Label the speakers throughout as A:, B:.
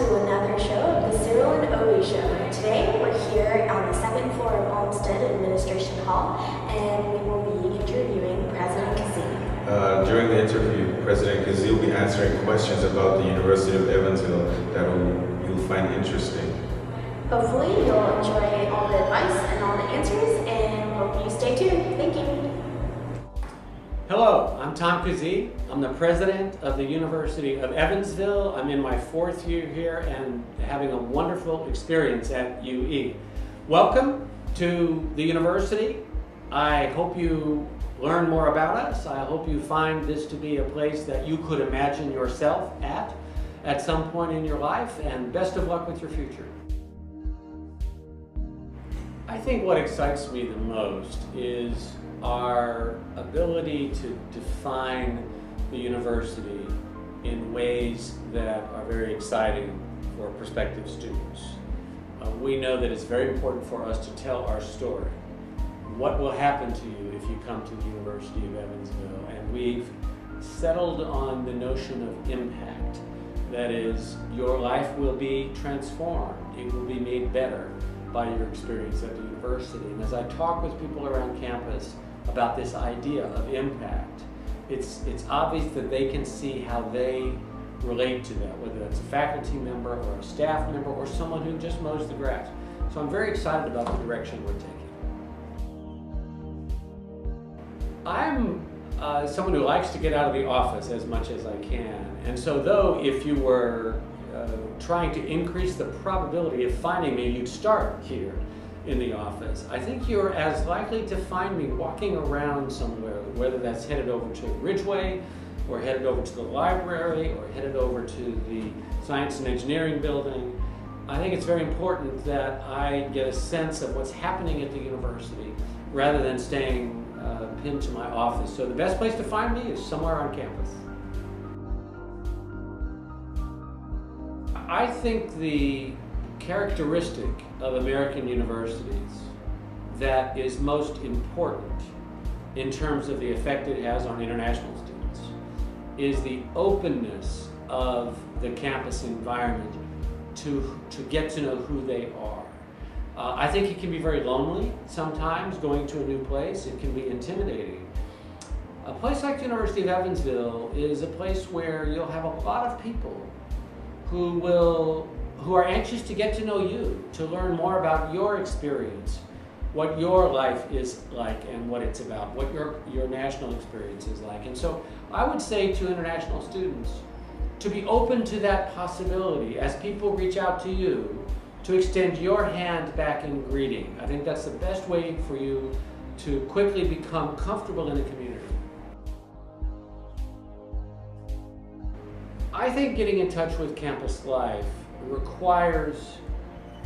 A: to another show of the Cyril and Obi Show. Today we're here on the 2nd floor of Olmsted Administration Hall, and we will be interviewing President Kazee.
B: During the interview, President Kazee will be answering questions about the University of Evansville that you'll find interesting.
A: Hopefully you'll enjoy all the advice and all the answers, and hope you stay tuned. Thank you.
C: Hello, I'm Tom Kazee. I'm the president of the University of Evansville. I'm in my 4th year here and having a wonderful experience at UE. Welcome to the university. I hope you learn more about us. I hope you find this to be a place that you could imagine yourself at some point in your life, and best of luck with your future. I think what excites me the most is our ability to define the university in ways that are very exciting for prospective students. We know that it's very important for us to tell our story. What will happen to you if you come to the University of Evansville? And we've settled on the notion of impact. That is, your life will be transformed. It will be made better by your experience at the university. And as I talk with people around campus about this idea of impact, it's obvious that they can see how they relate to that, whether that's a faculty member or a staff member or someone who just mows the grass. So I'm very excited about the direction we're taking. I'm someone who likes to get out of the office as much as I can. And so though if you were trying to increase the probability of finding me, you'd start here in the office, I think you're as likely to find me walking around somewhere, whether that's headed over to Ridgeway, or headed over to the library, or headed over to the Science and Engineering building. I think it's very important that I get a sense of what's happening at the university rather than staying pinned to my office. So the best place to find me is somewhere on campus. I think the characteristic of American universities that is most important in terms of the effect it has on international students is the openness of the campus environment to get to know who they are. I think it can be very lonely sometimes going to a new place. It can be intimidating. A place like the University of Evansville is a place where you'll have a lot of people who are anxious to get to know you, to learn more about your experience, what your life is like and what it's about, what your national experience is like. And so I would say to international students to be open to that possibility as people reach out to you, to extend your hand back in greeting. I think that's the best way for you to quickly become comfortable in a community. I think getting in touch with campus life requires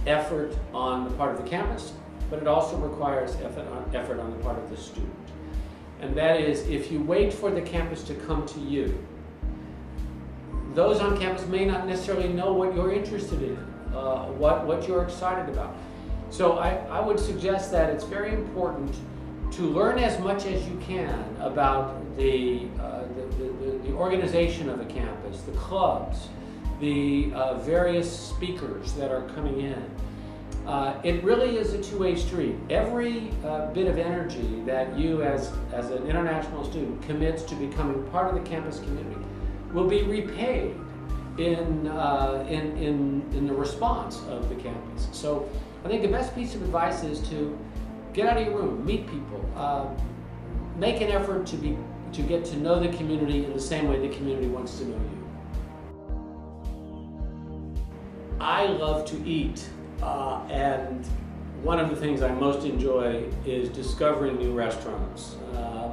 C: effort on the part of the campus, but it also requires effort on the part of the student. And that is, if you wait for the campus to come to you, those on campus may not necessarily know what you're interested in, what you're excited about. So I would suggest that it's very important to learn as much as you can about the organization of a campus, the clubs, the various speakers that are coming in. It really is a two-way street. Every bit of energy that you as an international student commits to becoming part of the campus community will be repaid in the response of the campus. So I think the best piece of advice is to get out of your room, meet people, make an effort to get to know the community in the same way the community wants to know you. I love to eat, and one of the things I most enjoy is discovering new restaurants.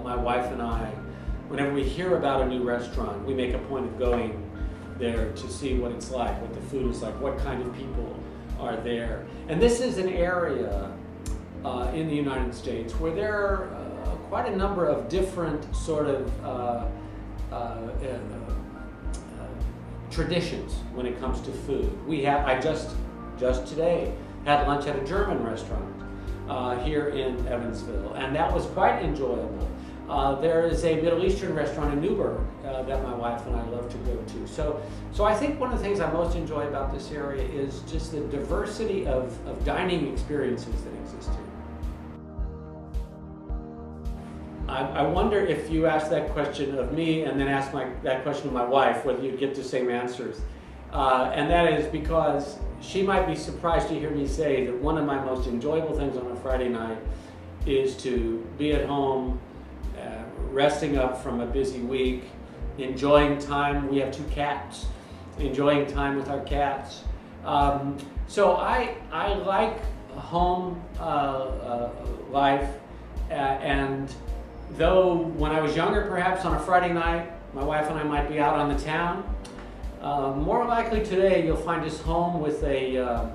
C: My wife and I, whenever we hear about a new restaurant, we make a point of going there to see what it's like, what the food is like, what kind of people are there. And this is an area in the United States where there are quite a number of different sort of traditions when it comes to food. I just today had lunch at a German restaurant here in Evansville, and that was quite enjoyable. There is a Middle Eastern restaurant in Newburgh that my wife and I love to go to. So I think one of the things I most enjoy about this area is just the diversity of dining experiences that exist here. I wonder if you ask that question of me and then ask that question of my wife, whether you'd get the same answers. And that is because she might be surprised to hear me say that one of my most enjoyable things on a Friday night is to be at home, resting up from a busy week, enjoying time. We have 2 cats, enjoying time with our cats. So I like home life, and though when I was younger, perhaps on a Friday night, my wife and I might be out on the town, more likely today you'll find us home with a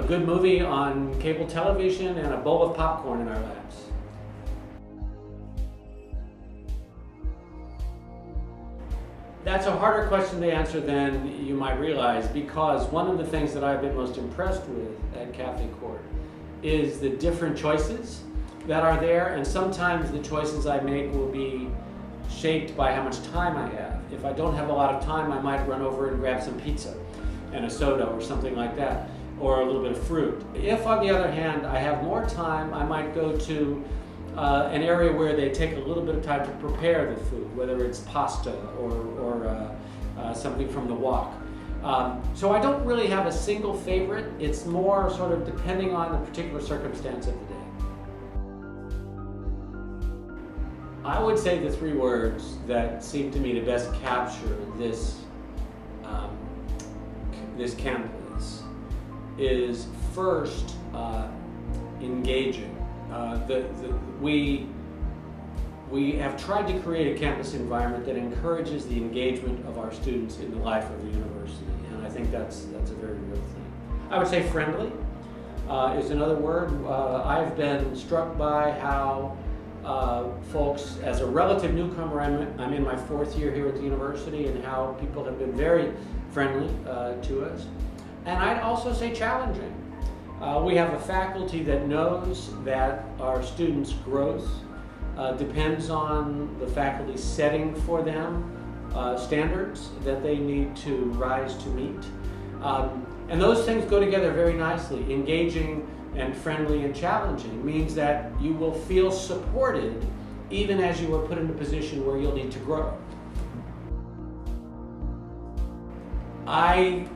C: good movie on cable television and a bowl of popcorn in our laps. That's a harder question to answer than you might realize, because one of the things that I've been most impressed with at Cafe Court is the different choices that are there, and sometimes the choices I make will be shaped by how much time I have. If I don't have a lot of time, I might run over and grab some pizza and a soda or something like that, or a little bit of fruit. If, on the other hand, I have more time, I might go to an area where they take a little bit of time to prepare the food, whether it's pasta or something from the wok. So I don't really have a single favorite. It's more sort of depending on the particular circumstance of the day. I would say the 3 words that seem to me to best capture this campus is first engaging. We have tried to create a campus environment that encourages the engagement of our students in the life of the university, and I think that's a very real thing. I would say friendly is another word. I've been struck by how folks, as a relative newcomer, I'm in my 4th year here at the university, and how people have been very friendly to us. And I'd also say challenging. We have a faculty that knows that our students' growth depends on the faculty setting for them standards that they need to rise to meet. And those things go together very nicely. Engaging and friendly and challenging means that you will feel supported even as you are put in a position where you'll need to grow. I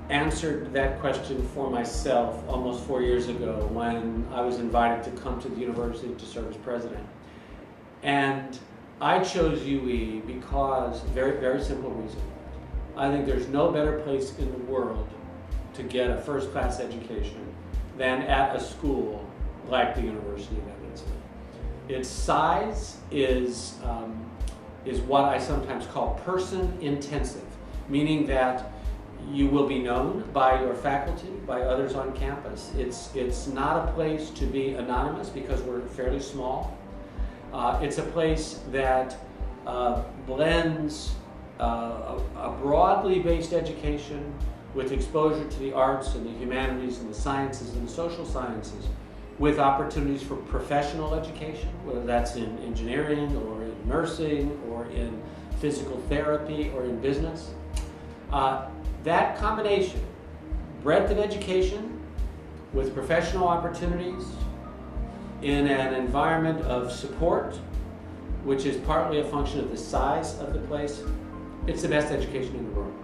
C: answered that question for myself almost 4 years ago when I was invited to come to the university to serve as president. And I chose UE because, very, very simple reason. I think there's no better place in the world to get a first-class education than at a school like the University of Evansville. Its size is what I sometimes call person-intensive, meaning that you will be known by your faculty, by others on campus. It's not a place to be anonymous because we're fairly small. It's a place that blends a broadly based education with exposure to the arts and the humanities and the sciences and the social sciences, with opportunities for professional education, whether that's in engineering or in nursing or in physical therapy or in business. That combination, breadth of education with professional opportunities in an environment of support, which is partly a function of the size of the place, it's the best education in the world.